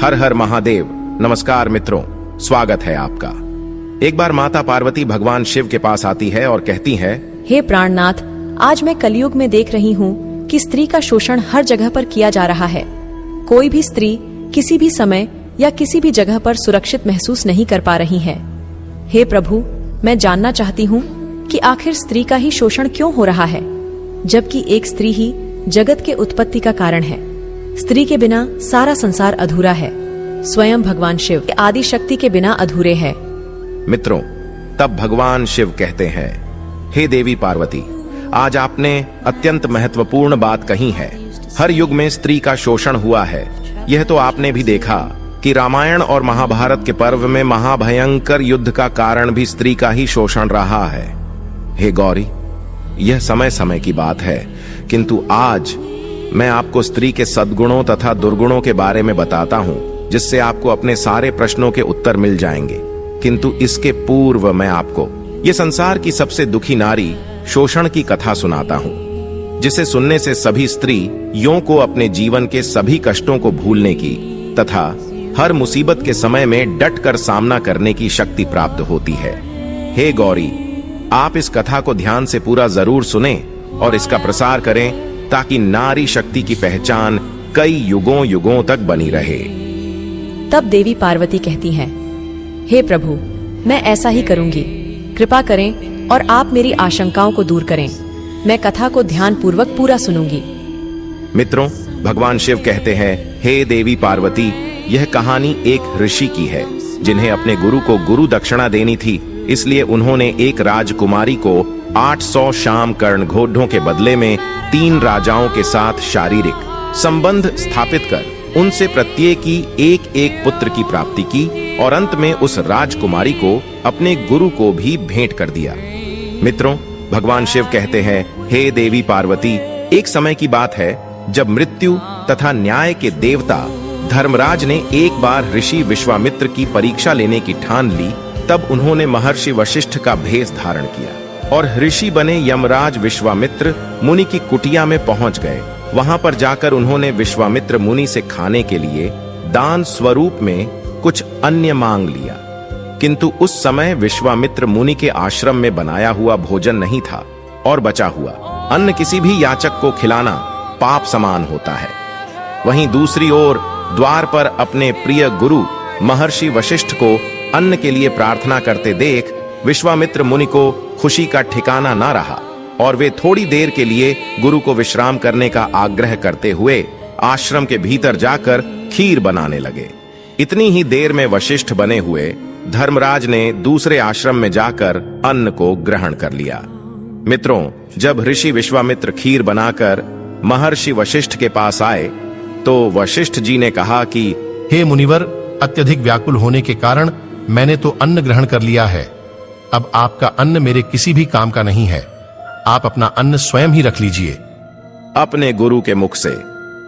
हर हर महादेव। नमस्कार मित्रों, स्वागत है आपका। एक बार माता पार्वती भगवान शिव के पास आती है और कहती है, हे प्राणनाथ, आज मैं कलयुग में देख रही हूँ कि स्त्री का शोषण हर जगह पर किया जा रहा है। कोई भी स्त्री किसी भी समय या किसी भी जगह पर सुरक्षित महसूस नहीं कर पा रही है। हे प्रभु, मैं जानना चाहती हूँ कि आखिर स्त्री का ही शोषण क्यों हो रहा है, जबकि एक स्त्री ही जगत के उत्पत्ति का कारण है। स्त्री के बिना सारा संसार अधूरा है। स्वयं भगवान शिव आदि शक्ति के बिना अधूरे है। मित्रों, तब भगवान शिव कहते हैं, हे देवी पार्वती, आज आपने अत्यंत महत्वपूर्ण बात कही है। हर युग में स्त्री का शोषण हुआ है। यह तो आपने भी देखा कि रामायण और महाभारत के पर्व में महाभयंकर युद्ध का कारण भी स्त्री का ही शोषण रहा है। हे गौरी, यह समय समय की बात है, किंतु आज मैं आपको स्त्री के सद्गुणों तथा दुर्गुणों के बारे में बताता हूं, जिससे आपको अपने सारे प्रश्नों के उत्तर मिल जाएंगे। किंतु इसके पूर्व मैं आपको ये संसार की सबसे दुखी नारी शोषण की कथा सुनाता हूं, जिसे सुनने से सभी स्त्रियों को अपने जीवन के सभी कष्टों को भूलने की तथा हर मुसीबत के समय में डट कर सामना करने की शक्ति प्राप्त होती है। हे गौरी, आप इस कथा को ध्यान से पूरा जरूर सुने और इसका प्रसार करें, ताकि नारी शक्ति की पहचान कई युगों युगों तक बनी रहे। तब देवी पार्वती कहती हैं, हे प्रभु, मैं ऐसा ही करूंगी। कृपा करें और आप मेरी आशंकाओं को दूर करें। मैं कथा को ध्यान पूर्वक पूरा सुनूंगी। मित्रों, भगवान शिव कहते हैं, हे देवी पार्वती, यह कहानी एक ऋषि की है, जिन्हें अपने गुरु को गुरु दक्षिणा देनी थी। इसलिए उन्होंने एक राजकुमारी को 800 शाम कर्ण घोड़ों के बदले में 3 राजाओं के साथ शारीरिक संबंध स्थापित कर उनसे प्रत्येक की एक एक पुत्र की प्राप्ति की और अंत में उस राजकुमारी को अपने गुरु को भी भेंट कर दिया। मित्रों, भगवान शिव कहते हैं, हे देवी पार्वती, एक समय की बात है जब मृत्यु तथा न्याय के देवता धर्मराज ने एक बार ऋषि विश्वामित्र की परीक्षा लेने की ठान ली। तब उन्होंने महर्षि वशिष्ठ का भेष धारण किया और ऋषि बने यमराज विश्वामित्र मुनि की कुटिया में पहुंच गए। वहां पर जाकर उन्होंने विश्वामित्र मुनि से खाने के लिए दान स्वरूप में कुछ अन्य मांग लिया, किंतु उस समय विश्वामित्र मुनि के आश्रम में बनाया हुआ भोजन नहीं था और बचा हुआ अन्न किसी भी याचक को खिलाना पाप समान होता है। वहीं दूसरी ओर द्वार पर अपने प्रिय गुरु महर्षि वशिष्ठ को अन्न के लिए प्रार्थना करते देख विश्वामित्र मुनि को खुशी का ठिकाना ना रहा और वे थोड़ी देर के लिए गुरु को विश्राम करने का आग्रह करते हुए आश्रम के भीतर जाकर खीर बनाने लगे। इतनी ही देर में वशिष्ठ बने हुए धर्मराज ने दूसरे आश्रम में जाकर अन्न को ग्रहण कर लिया। मित्रों, जब ऋषि विश्वामित्र खीर बनाकर महर्षि वशिष्ठ के पास आए तो वशिष्ठ जी ने कहा कि हे मुनिवर, अत्यधिक व्याकुल होने के कारण मैंने तो अन्न ग्रहण कर लिया है। अब आपका अन्न मेरे किसी भी काम का नहीं है। आप अपना अन्न स्वयं ही रख लीजिए। अपने गुरु के मुख से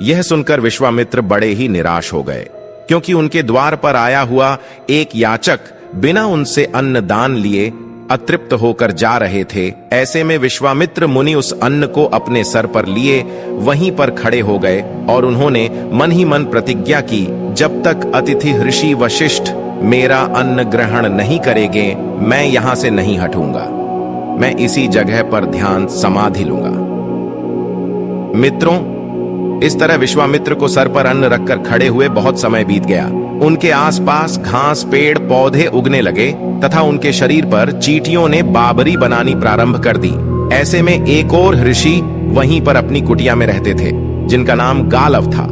यह सुनकर विश्वामित्र बड़े ही निराश हो गए, क्योंकि उनके द्वार पर आया हुआ एक याचक बिना उनसे अन्न दान लिए अतृप्त होकर जा रहे थे। ऐसे में विश्वामित्र मुनि उस अन्न को अपने सर पर लिए वहीं पर खड़े हो गए और उन्होंने मन ही मन प्रतिज्ञा की, जब तक अतिथि ऋषि वशिष्ठ मेरा अन्न ग्रहण नहीं करेंगे, मैं यहां से नहीं हटूंगा। मैं इसी जगह पर ध्यान समाधि लूंगा। मित्रों, इस तरह विश्वामित्र को सर पर अन्न रखकर खड़े हुए बहुत समय बीत गया। उनके आसपास घास, पेड़ पौधे उगने लगे तथा उनके शरीर पर चींटियों ने बाबरी बनानी प्रारंभ कर दी। ऐसे में एक और ऋषि वहीं पर अपनी कुटिया में रहते थे, जिनका नाम गालव था।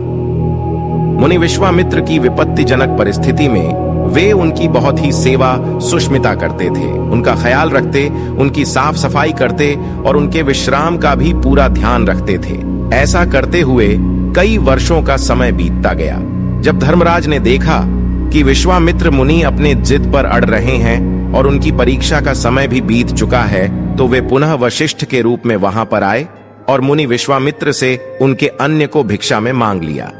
मुनि विश्वामित्र की विपत्तिजनक परिस्थिति में वे उनकी बहुत ही सेवा सुष्मिता करते थे, उनका ख्याल रखते, उनकी साफ सफाई करते और उनके विश्राम का भी पूरा ध्यान रखते थे। ऐसा करते हुए कई वर्षों का समय बीतता गया। जब धर्मराज ने देखा कि विश्वामित्र मुनि अपने जिद पर अड़ रहे हैं और उनकी परीक्षा का समय भी बीत चुका है, तो वे पुनः वशिष्ठ के रूप में वहां पर आए और मुनि विश्वामित्र से उनके अन्न को भिक्षा में मांग लिया।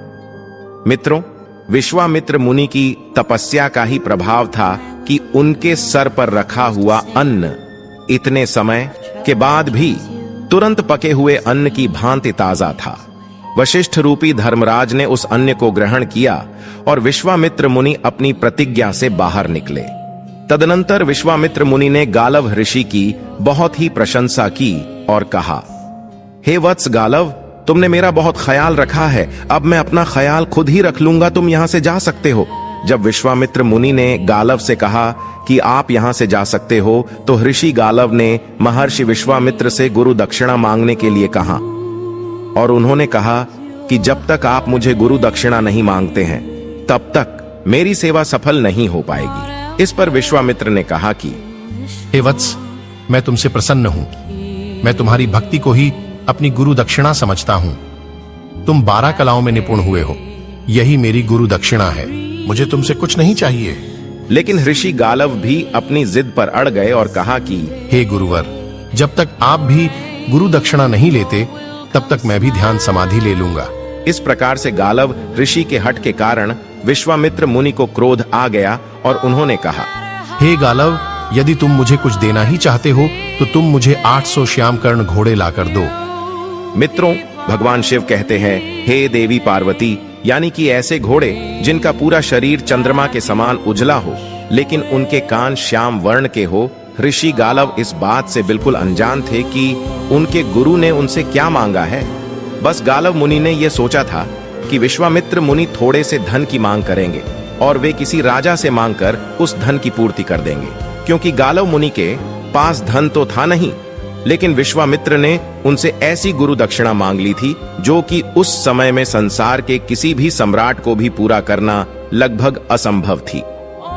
मित्रों, विश्वामित्र मुनि की तपस्या का ही प्रभाव था कि उनके सर पर रखा हुआ अन्न इतने समय के बाद भी तुरंत पके हुए अन्न की भांति ताजा था। वशिष्ठ रूपी धर्मराज ने उस अन्न को ग्रहण किया और विश्वामित्र मुनि अपनी प्रतिज्ञा से बाहर निकले। तदनंतर विश्वामित्र मुनि ने गालव ऋषि की बहुत ही प्रशंसा की और कहा, हे वत्स गालव, तुमने मेरा बहुत ख्याल रखा है, अब मैं अपना ख्याल खुद ही रख लूंगा, तुम यहां से जा सकते हो। जब विश्वामित्र मुनि ने गालव से कहा कि आप यहां से जा सकते हो, तो ऋषि गालव ने महर्षि विश्वामित्र से गुरु दक्षिणा मांगने के लिए कहा और उन्होंने कहा कि जब तक आप मुझे गुरु दक्षिणा नहीं मांगते हैं तब तक मेरी सेवा सफल नहीं हो पाएगी। इस पर विश्वामित्र ने कहा कि हे वत्स, मैं तुमसे प्रसन्न हूं। मैं तुम्हारी भक्ति को ही अपनी गुरु दक्षिणा समझता हूं। तुम 12 कलाओं में निपुण हुए हो, यही मेरी गुरु दक्षिणा है। मुझे तुमसे कुछ नहीं चाहिए। लेकिन ऋषि गालव भी अपनी जिद पर अड़ गए और कहा कि हे गुरुवर, जब तक आप भी गुरु दक्षिणा नहीं लेते तब तक मैं भी ध्यान समाधि ले लूंगा। इस प्रकार से गालव ऋषि के हठ के कारण विश्वामित्र मुनि को क्रोध आ गया और उन्होंने कहा, हे गालव, यदि तुम मुझे कुछ देना ही चाहते हो तो तुम मुझे 800 श्यामकर्ण घोड़े लाकर दो। मित्रों, भगवान शिव कहते हैं, हे देवी पार्वती, यानी कि ऐसे घोड़े जिनका पूरा शरीर चंद्रमा के समान उजला हो लेकिन उनके कान श्याम वर्ण के हो। ऋषि गालव इस बात से बिल्कुल अनजान थे कि उनके गुरु ने उनसे क्या मांगा है। बस गालव मुनि ने यह सोचा था कि विश्वामित्र मुनि थोड़े से धन की मांग करेंगे और वे किसी राजा से मांगकर उस धन की पूर्ति कर देंगे, क्योंकि गालव मुनि के पास धन तो था नहीं, लेकिन विश्वामित्र ने उनसे ऐसी गुरु दक्षिणा मांग ली थी जो कि उस समय में संसार के किसी भी सम्राट को भी पूरा करना लगभग असंभव थी।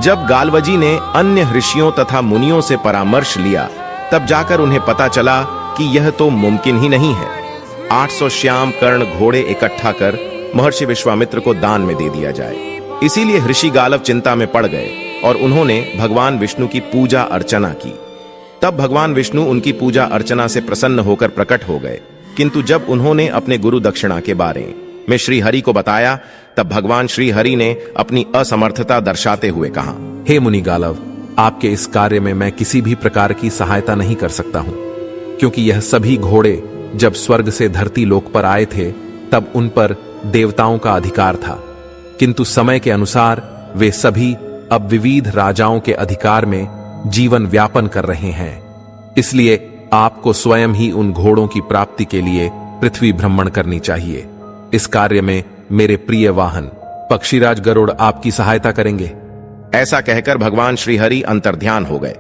जब गालवजी ने अन्य ऋषियों तथा मुनियों से परामर्श लिया, तब जाकर उन्हें पता चला कि यह तो मुमकिन ही नहीं है। 800 श्याम कर्ण घोड़े इकट्ठा कर महर्षि विश्वामित्र को दान में दे दिया जाए। इसीलिए ऋषि गालव चिंता में पड़ गए और उन्होंने भगवान विष्णु की पूजा अर्चना की। तब भगवान विष्णु उनकी पूजा अर्चना से प्रसन्न होकर प्रकट हो गए, किंतु जब उन्होंने अपने गुरु दक्षिणा के बारे में श्री हरि को बताया, तब भगवान श्री हरि ने अपनी असमर्थता दर्शाते हुए कहा, हे मुनि गालव, आपके इस कार्य में मैं किसी भी प्रकार की सहायता नहीं कर सकता हूं, क्योंकि यह सभी घोड़े जब स्वर्ग से धरती लोक पर आए थे तब उन पर देवताओं का अधिकार था, किंतु समय के अनुसार वे सभी अब विविध राजाओं के अधिकार में जीवन व्यापन कर रहे हैं। इसलिए आपको स्वयं ही उन घोड़ों की प्राप्ति के लिए पृथ्वी भ्रमण करनी चाहिए। इस कार्य में मेरे प्रिय वाहन पक्षीराज गरुड़ आपकी सहायता करेंगे। ऐसा कहकर भगवान श्री हरि अंतर्ध्यान हो गए।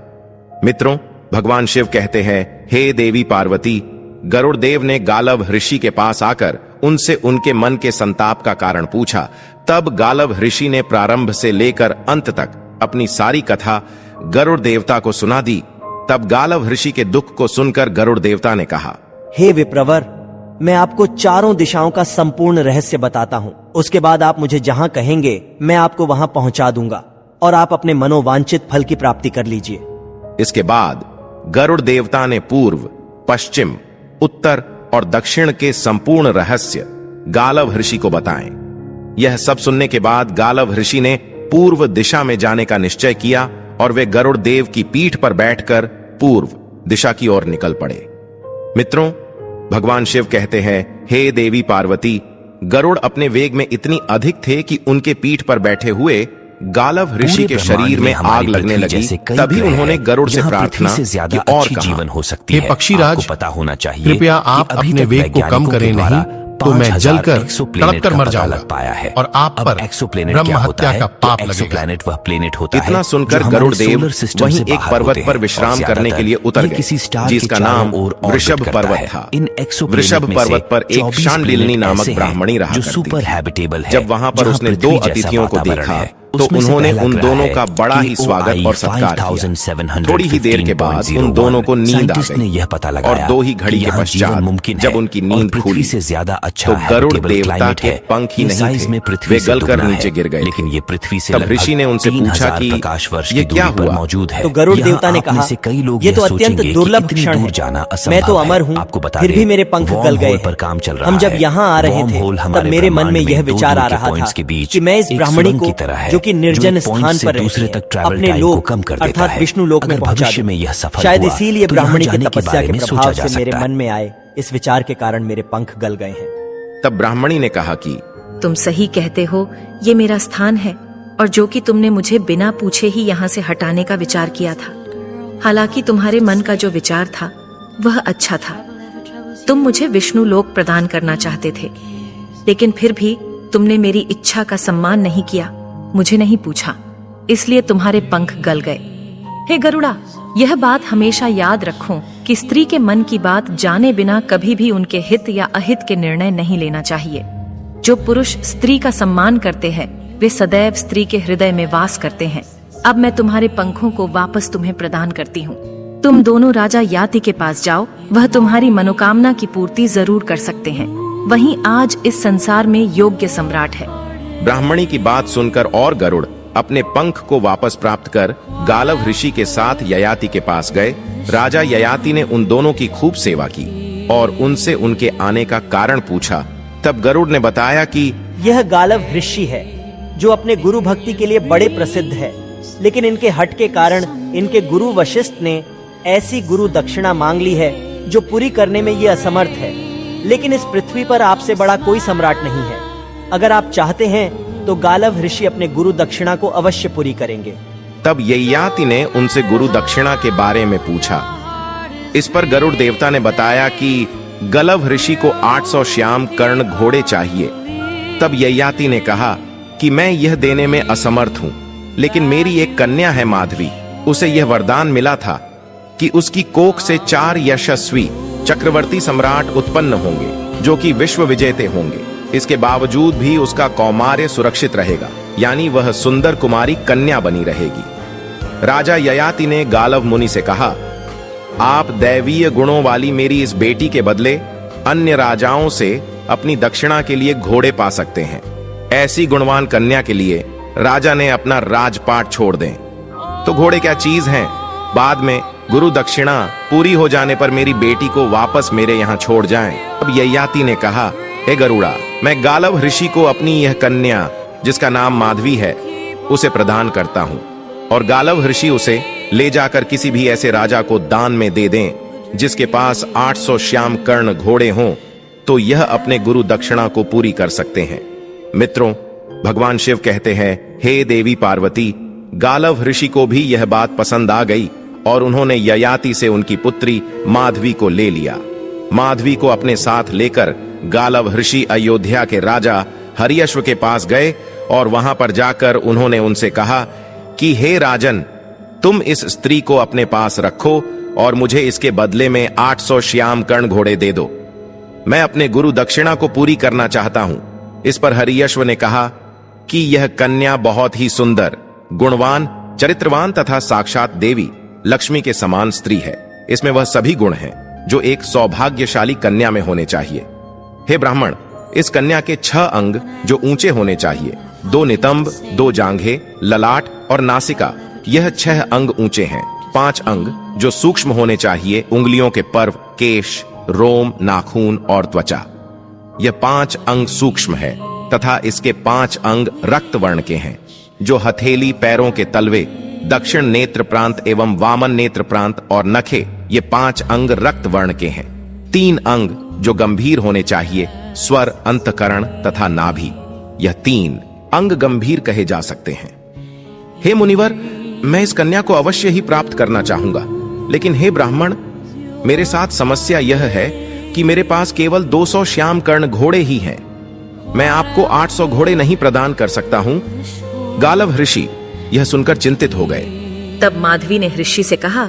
मित्रों, भगवान शिव कहते हैं, हे देवी पार्वती, गरुड़ देव ने गालव ऋषि के पास आकर उनसे उनके मन के संताप का कारण पूछा। तब गालव ऋषि ने प्रारंभ से लेकर अंत तक अपनी सारी कथा गरुड़ देवता को सुना दी। तब गालव ऋषि के दुख को सुनकर गरुड़ देवता ने कहा, हे विप्रवर, मैं आपको चारों दिशाओं का संपूर्ण रहस्य बताता हूँ। उसके बाद आप मुझे जहाँ कहेंगे मैं आपको वहां पहुंचा दूंगा और आप अपने मनोवांछित फल की प्राप्ति कर लीजिए। इसके बाद गरुड़ देवता ने पूर्व, पश्चिम, उत्तर और दक्षिण के संपूर्ण रहस्य गालव ऋषि को बताएं। यह सब सुनने के बाद गालव ऋषि ने पूर्व दिशा में जाने का निश्चय किया और वे गरुड़ देव की पीठ पर बैठकर पूर्व दिशा की ओर निकल पड़े। मित्रों, भगवान शिव कहते हैं, हे देवी पार्वती, गरुड़ अपने वेग में इतनी अधिक थे कि उनके पीठ पर बैठे हुए गालव ऋषि के शरीर में आग लगने लगी। तभी उन्होंने गरुड़ से प्रार्थना की और जीवन हो सकती हे है। पक्षीराज, आपको पता होना चाहिए, कृपया आप अपने वेग को कम करें, नहीं तो मैं जलकर तड़प कर मर जाऊंगा पाया है। और आप पर ब्रह्म हत्या का पाप लगेगा। एक्सोप्लैनेट वह प्लेनेट होता है। इतना सुनकर गरुड़ देव वहीं एक पर्वत पर विश्राम करने के लिए उतर गए, जिसका नाम वृषभ पर्वत था। वृषभ पर्वत पर एक शांडिल्नी नामक ब्राह्मणी रहा करती थी। जब वहां पर उसने 2 अतिथियों को देखा तो उन्होंने उन दोनों का बड़ा ही स्वागत और सत्कार किया। थोड़ी ही देर के बाद उन दोनों को नींद आ गई यह पता लगाया और 2 ही घड़ी के पश्चात जब उनकी नींद खुली से ज्यादा तो गरुड़ देवता के पंख ही नहीं थे, वे गलकर नीचे गिर गए। लेकिन ये पृथ्वी से तब ऋषि ने उनसे पूछा कि ये क्या हुआ? मौजूद है। तो गरुड़ देवता ने कहा, कई लोग ये तो अत्यंत दुर्लभ क्षण है। मैं तो अमर हूँ, फिर भी मेरे पंख गल गए। पर काम चल रहा है। हम जब यहाँ आ रहे थे तब मेरे मन में यह विचार आ रहा था कि मैं इस ब्राह्मणी को, जो कि निर्जन स्थान पर दूसरे तक ट्रैवल अपने टाइम को लोक कम कर देता अर्थात है। विष्णु लोक में पहुंचा भविष्य में यह सफल शायद हुआ, इसीलिए तो ब्राह्मणी यहाँ की जाने के तपस्या बारे के में सोचा प्रभाव जा से मेरे सकता है। मन में आए इस विचार के कारण मेरे पंख गल गए हैं। तब ब्राह्मणी ने कहा कि तुम सही कहते हो, ये मेरा स्थान है और जो कि तुमने मुझे बिना पूछे ही यहाँ से हटाने का विचार किया था। हालांकि तुम्हारे मन का जो विचार था वह अच्छा था। तुम मुझे विष्णु लोक प्रदान करना चाहते थे, लेकिन फिर भी तुमने मेरी इच्छा का सम्मान नहीं किया, मुझे नहीं पूछा, इसलिए तुम्हारे पंख गल गए। हे गरुड़ा, यह बात हमेशा याद रखो कि स्त्री के मन की बात जाने बिना कभी भी उनके हित या अहित के निर्णय नहीं लेना चाहिए। जो पुरुष स्त्री का सम्मान करते हैं वे सदैव स्त्री के हृदय में वास करते हैं। अब मैं तुम्हारे पंखों को वापस तुम्हें प्रदान करती हूँ। तुम दोनों राजा याति के पास जाओ, वह तुम्हारी मनोकामना की पूर्ति जरूर कर सकते हैं। वहीं आज इस संसार में योग्य सम्राट है। ब्राह्मणी की बात सुनकर और गरुड़ अपने पंख को वापस प्राप्त कर गालव ऋषि के साथ ययाति के पास गए। राजा ययाति ने उन दोनों की खूब सेवा की और उनसे उनके आने का कारण पूछा। तब गरुड़ ने बताया कि यह गालव ऋषि है जो अपने गुरु भक्ति के लिए बड़े प्रसिद्ध है, लेकिन इनके हट के कारण इनके गुरु वशिष्ठ ने ऐसी गुरु दक्षिणा मांग ली है जो पूरी करने में ये असमर्थ है। लेकिन इस पृथ्वी पर आपसे बड़ा कोई सम्राट नहीं है। अगर आप चाहते हैं तो गालव ऋषि अपने गुरु दक्षिणा को अवश्य पूरी करेंगे। तब ययाति ने उनसे गुरु दक्षिणा के बारे में पूछा। इस पर गरुड़ देवता ने बताया कि गलव ऋषि को 800 श्याम कर्ण घोड़े चाहिए। तब ययाति ने कहा कि मैं यह देने में असमर्थ हूं, लेकिन मेरी एक कन्या है माधवी, उसे यह वरदान मिला था कि उसकी कोख से 4 यशस्वी चक्रवर्ती सम्राट उत्पन्न होंगे जो कि विश्व विजेते होंगे। इसके बावजूद भी उसका कौमार्य सुरक्षित रहेगा, यानी वह सुंदर कुमारी कन्या बनी रहेगी। राजा ययाति ने गालव मुनि से कहा, आप दैवीय गुणों वाली मेरी इस बेटी के बदले अन्य राजाओं से अपनी दक्षिणा के लिए घोड़े पा सकते हैं। ऐसी गुणवान कन्या के लिए राजा ने अपना राजपाट छोड़ दें। तो घोड़े क्या चीज हैं? बाद में गुरु दक्षिणा पूरी हो जाने पर मेरी बेटी को वापस मेरे यहाँ छोड़ जाएं। अब ययाति ने कहा, हे गरुड़ा, मैं गालव ऋषि को अपनी यह कन्या जिसका नाम माधवी है उसे प्रदान करता हूँ, और गालव ऋषि उसे ले जाकर किसी भी ऐसे राजा को दान में दे दें जिसके पास 800 श्याम कर्ण घोड़े हों, तो यह अपने गुरु दक्षिणा को पूरी कर सकते हैं। मित्रों, भगवान शिव कहते हैं, हे देवी पार्वती, गालव ऋषि को भी यह बात पसंद आ गई और उन्होंने ययाति से उनकी पुत्री माधवी को ले लिया। माधवी को अपने साथ लेकर गालव ऋषि अयोध्या के राजा हरियश्व के पास गए और वहां पर जाकर उन्होंने उनसे कहा कि हे राजन, तुम इस स्त्री को अपने पास रखो और मुझे इसके बदले में 800 श्याम कर्ण घोड़े दे दो। मैं अपने गुरु दक्षिणा को पूरी करना चाहता हूं। इस पर हरियश्व ने कहा कि यह कन्या बहुत ही सुंदर, गुणवान, चरित्रवान तथा साक्षात देवी लक्ष्मी के समान स्त्री है। इसमें वह सभी गुण हैं जो एक सौभाग्यशाली कन्या में होने चाहिए। हे ब्राह्मण, इस कन्या के 6 अंग जो ऊंचे होने चाहिए, 2 नितंब, 2 जांघें, ललाट और नासिका, यह 6 अंग ऊंचे हैं। 5 अंग जो सूक्ष्म होने चाहिए, उंगलियों के पर्व, केश, रोम, नाखून और त्वचा, यह 5 अंग सूक्ष्म है तथा इसके 5 अंग रक्त वर्ण के हैं जो हथेली, पैरों के तलवे, दक्षिण नेत्र प्रांत एवं वामन नेत्र प्रांत और नखे, ये 5 अंग रक्त वर्ण के हैं। 3 अंग जो गंभीर होने चाहिए, स्वर, अंतकरण तथा नाभि, यह 3 अंग गंभीर कहे जा सकते हैं। हे मुनिवर, मैं इस कन्या को अवश्य ही प्राप्त करना चाहूंगा, लेकिन हे ब्राह्मण, मेरे साथ समस्या यह है कि मेरे पास केवल 200 श्याम कर्ण घोड़े ही हैं। मैं आपको 800 घोड़े नहीं प्रदान कर सकता हूं। गालव ऋषि यह सुनकर चिंतित हो गए। तब माधवी ने ऋषि से कहा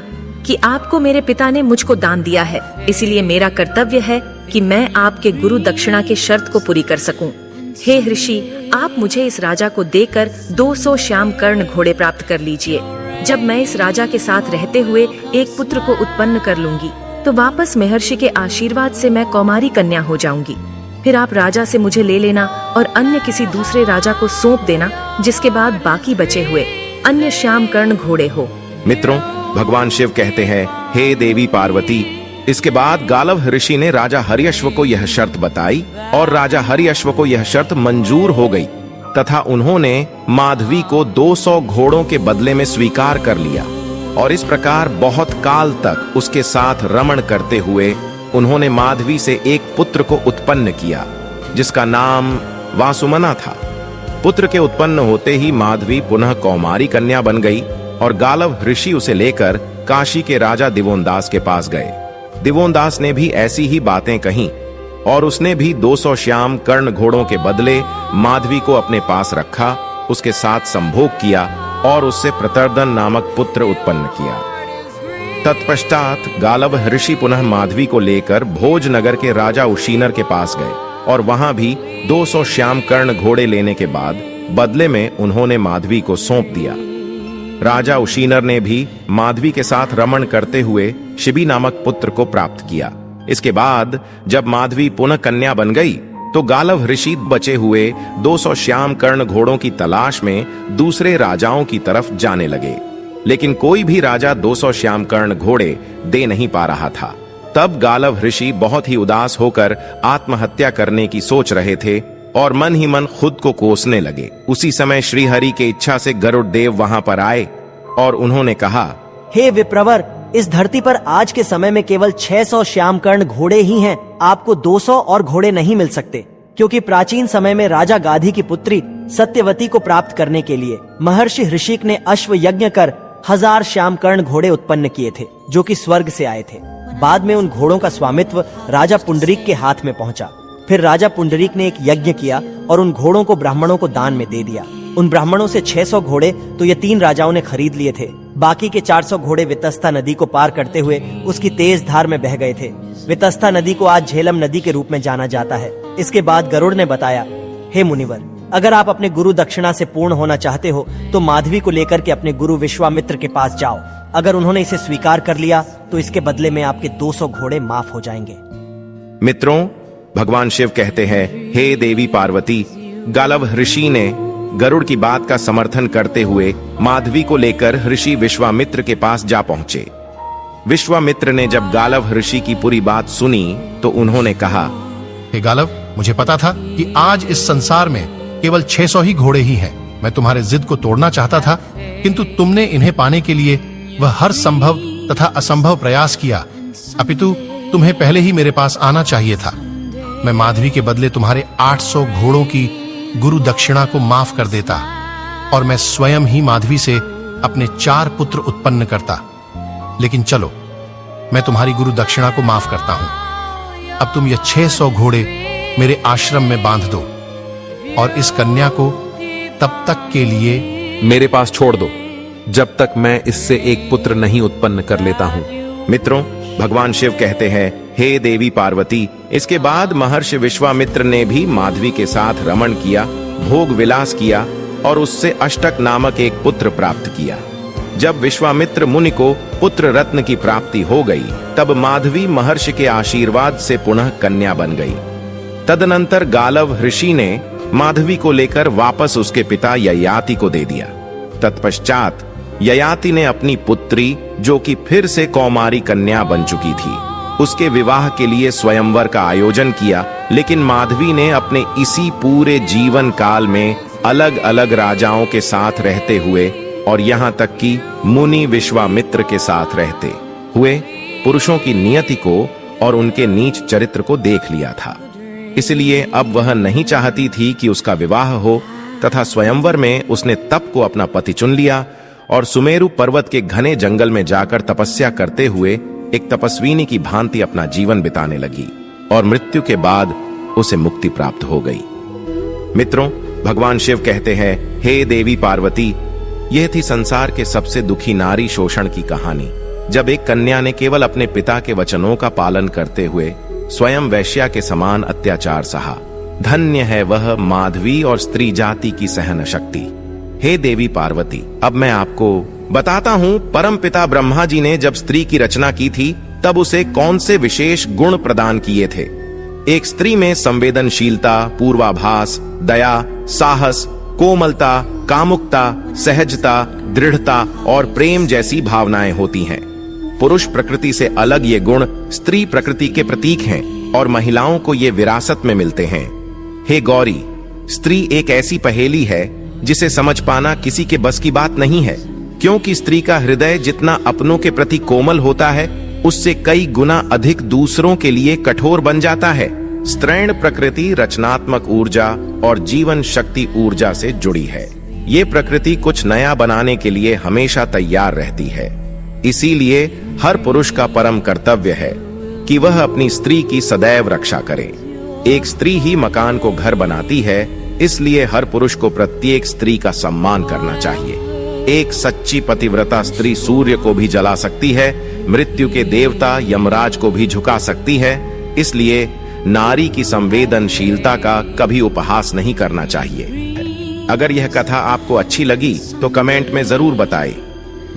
कि आपको मेरे पिता ने मुझको दान दिया है, इसीलिए मेरा कर्तव्य है कि मैं आपके गुरु दक्षिणा के शर्त को पूरी कर सकूं। हे ऋषि, आप मुझे इस राजा को देकर 200 श्याम कर्ण घोड़े प्राप्त कर लीजिए। जब मैं इस राजा के साथ रहते हुए एक पुत्र को उत्पन्न कर लूंगी तो वापस महर्षि के आशीर्वाद से मैं कौमारी कन्या हो जाऊंगी। फिर आप राजा से मुझे ले लेना और अन्य किसी दूसरे राजा को सौंप देना, जिसके बाद बाकी बचे हुए अन्य श्याम कर्ण घोड़े हो। मित्रों, भगवान शिव कहते हैं, हे देवी पार्वती, इसके बाद गालव ऋषि ने राजा हरियश्व को यह शर्त बताई और राजा हरियश्व को यह शर्त मंजूर हो गई तथा उन्होंने माधवी को 200 घोड़ों के बदले में स्वीकार कर लिया और इस प्रकार बहुत काल तक उसके साथ रमण करते हुए उन्होंने माधवी से एक पुत्र को उत्पन्न किया जिसका नाम वासुमना था। पुत्र के उत्पन्न होते ही माधवी पुनः कौमारी कन्या बन गई और गालव ऋषि उसे लेकर काशी के राजा दिवोंदास के पास गए। दिवोंदास ने भी ऐसी ही बातें कहीं और उसने भी 200 श्याम कर्ण घोड़ों के बदले माधवी को अपने पास रखा, उसके साथ संभोग किया और उससे प्रतर्दन नामक पुत्र उत्पन्न किया। तत्पश्चात गालव ऋषि पुनः माधवी को लेकर भोजनगर के राजा उशीनर के पास गए और वहां भी 200 श्याम कर्ण घोड़े लेने के बाद बदले में उन्होंने माधवी को सौंप दिया। राजा उशीनर ने भी माधवी के साथ रमण करते हुए शिबी नामक पुत्र को प्राप्त किया। इसके बाद जब माधवी पुनः कन्या बन गई तो गालव ऋषि बचे हुए 200 श्याम कर्ण घोड़ों की तलाश में दूसरे राजाओं की तरफ जाने लगे, लेकिन कोई भी राजा 200 श्याम कर्ण घोड़े दे नहीं पा रहा था। तब गालव ऋषि बहुत ही उदास होकर आत्महत्या करने की सोच रहे थे और मन ही मन खुद को कोसने लगे। उसी समय श्रीहरि के इच्छा से गरुड़ देव वहां पर आए और उन्होंने कहा, हे विप्रवर, इस धरती पर आज के समय में केवल 600 श्यामकर्ण घोड़े ही हैं। आपको 200 और घोड़े नहीं मिल सकते, क्योंकि प्राचीन समय में राजा गाधी की पुत्री सत्यवती को प्राप्त करने के लिए महर्षि ऋषिक ने अश्व यज्ञ कर 1000 श्यामकर्ण घोड़े उत्पन्न किए थे, जो कि स्वर्ग से आए थे। बाद में उन घोड़ों का स्वामित्व राजा पुंडरीक के हाथ में पहुंचा। फिर राजा पुंडरीक ने एक यज्ञ किया और उन घोड़ों को ब्राह्मणों को दान में दे दिया। उन ब्राह्मणों से 600 घोड़े तो ये 3 राजाओं ने खरीद लिए थे। बाकी के 400 घोड़े वितस्ता नदी को पार करते हुए उसकी तेज धार में बह गए थे। वितस्ता नदी को आज झेलम नदी के रूप में जाना जाता है। इसके बाद गरुड़ ने बताया, हे मुनिवर, अगर आप अपने गुरु दक्षिणा से पूर्ण होना चाहते हो तो माधवी को लेकर के अपने गुरु विश्वामित्र के पास जाओ। अगर उन्होंने इसे स्वीकार कर लिया तो इसके बदले में आपके 200 घोड़े माफ हो जाएंगे। मित्रों, भगवान शिव कहते हैं, हे देवी पार्वती, गालव ऋषि ने गरुड़ की बात का समर्थन करते हुए माधवी को लेकर ऋषि विश्वामित्र के पास जा पहुंचे। विश्वामित्र ने जब गालव ऋषि की पूरी बात सुनी तो उन्होंने कहा, हे गालव, मुझे पता था कि आज इस संसार में केवल 600 ही घोड़े ही हैं। मैं तुम्हारे जिद को तोड़ना चाहता था, किंतु तुमने इन्हें पाने के लिए वह हर संभव तथा असंभव प्रयास किया। अपितु तुम्हें पहले ही मेरे पास आना चाहिए था। मैं माधवी के बदले तुम्हारे 800 घोड़ों की गुरु दक्षिणा को माफ कर देता और मैं स्वयं ही माधवी से अपने 4 पुत्र उत्पन्न करता। लेकिन चलो, मैं तुम्हारी गुरु दक्षिणा को माफ करता हूं। अब तुम ये 600 घोड़े मेरे आश्रम में बांध दो और इस कन्या को तब तक के लिए मेरे पास छोड़ दो जब तक मैं इससे एक पुत्र नहीं उत्पन्न कर लेता हूं। मित्रों, भगवान शिव कहते हैं, हे देवी पार्वती, इसके बाद महर्षि विश्वामित्र ने भी माधवी के साथ रमण किया, भोग विलास किया और उससे अष्टक नामक एक पुत्र प्राप्त किया। जब विश्वामित्र मुनि को पुत्र रत्न की प्राप्ति हो गई, तब माधवी महर्षि के आशीर्वाद से पुनः कन्या बन गई। तदनंतर गालव ऋषि ने माधवी को लेकर वापस उसके पिता ययाति को दे दिया। तत्पश्चात ययाति ने अपनी पुत्री, जो कि फिर से कौमारी कन्या बन चुकी थी, उसके विवाह के लिए स्वयंवर का आयोजन किया। लेकिन माधवी ने अपने इसी पूरे जीवन काल में अलग अलग राजाओं के साथ रहते हुए और यहाँ तक कि मुनि विश्वामित्र के साथ रहते हुए पुरुषों की नियति को और उनके नीच चरित्र को देख लिया था। इसलिए अब वह नहीं चाहती थी कि उसका विवाह हो, तथा स्वयंवर में उसने तप को अपना पति चुन लिया और सुमेरु पर्वत के घने जंगल में जाकर तपस्या करते हुए एक तपस्विनी की भांति अपना जीवन बिताने लगी और मृत्यु के बाद उसे मुक्ति प्राप्त हो गई। मित्रों, भगवान शिव कहते हैं, हे देवी पार्वती, यह थी संसार के सबसे दुखी नारी शोषण की कहानी, जब एक कन्या ने केवल अपने पिता के वचनों का पालन करते हुए स्वयं वैश्या के समान अत्याचार सहा। धन्य है वह माधवी और स्त्री जाति की सहन शक्ति। हे देवी पार्वती, अब मैं आपको बताता हूँ, परम पिता ब्रह्मा जी ने जब स्त्री की रचना की थी तब उसे कौन से विशेष गुण प्रदान किए थे। एक स्त्री में संवेदनशीलता, पूर्वाभास, दया, साहस, कोमलता, कामुकता, सहजता, दृढ़ता और प्रेम जैसी भावनाएं होती हैं। पुरुष प्रकृति से अलग ये गुण स्त्री प्रकृति के प्रतीक हैं और महिलाओं को ये विरासत में मिलते हैं। हे गौरी, स्त्री एक ऐसी पहेली है जिसे समझ पाना किसी के बस की बात नहीं है, क्योंकि स्त्री का हृदय जितना अपनों के प्रति कोमल होता है, उससे कई गुना अधिक दूसरों के लिए कठोर बन जाता है। स्त्रैण प्रकृति रचनात्मक ऊर्जा और जीवन शक्ति ऊर्जा से जुड़ी है। ये प्रकृति कुछ नया बनाने के लिए हमेशा तैयार रहती है। इसीलिए हर पुरुष का परम कर्तव्य है कि वह अपनी स्त्री की सदैव रक्षा करे। एक स्त्री ही मकान को घर बनाती है, इसलिए हर पुरुष को प्रत्येक स्त्री का सम्मान करना चाहिए। एक सच्ची पतिव्रता स्त्री सूर्य को भी जला सकती है, मृत्यु के देवता यमराज को भी झुका सकती है। इसलिए नारी की संवेदनशीलता का कभी उपहास नहीं करना चाहिए। अगर यह कथा आपको अच्छी लगी तो कमेंट में जरूर बताएं।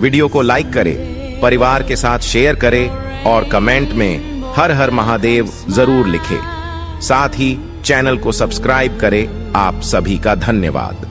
वीडियो को लाइक करें, परिवार के साथ शेयर करें और कमेंट में हर हर महादेव जरूर लिखें। साथ ही चैनल को सब्सक्राइब करें। आप सभी का धन्यवाद।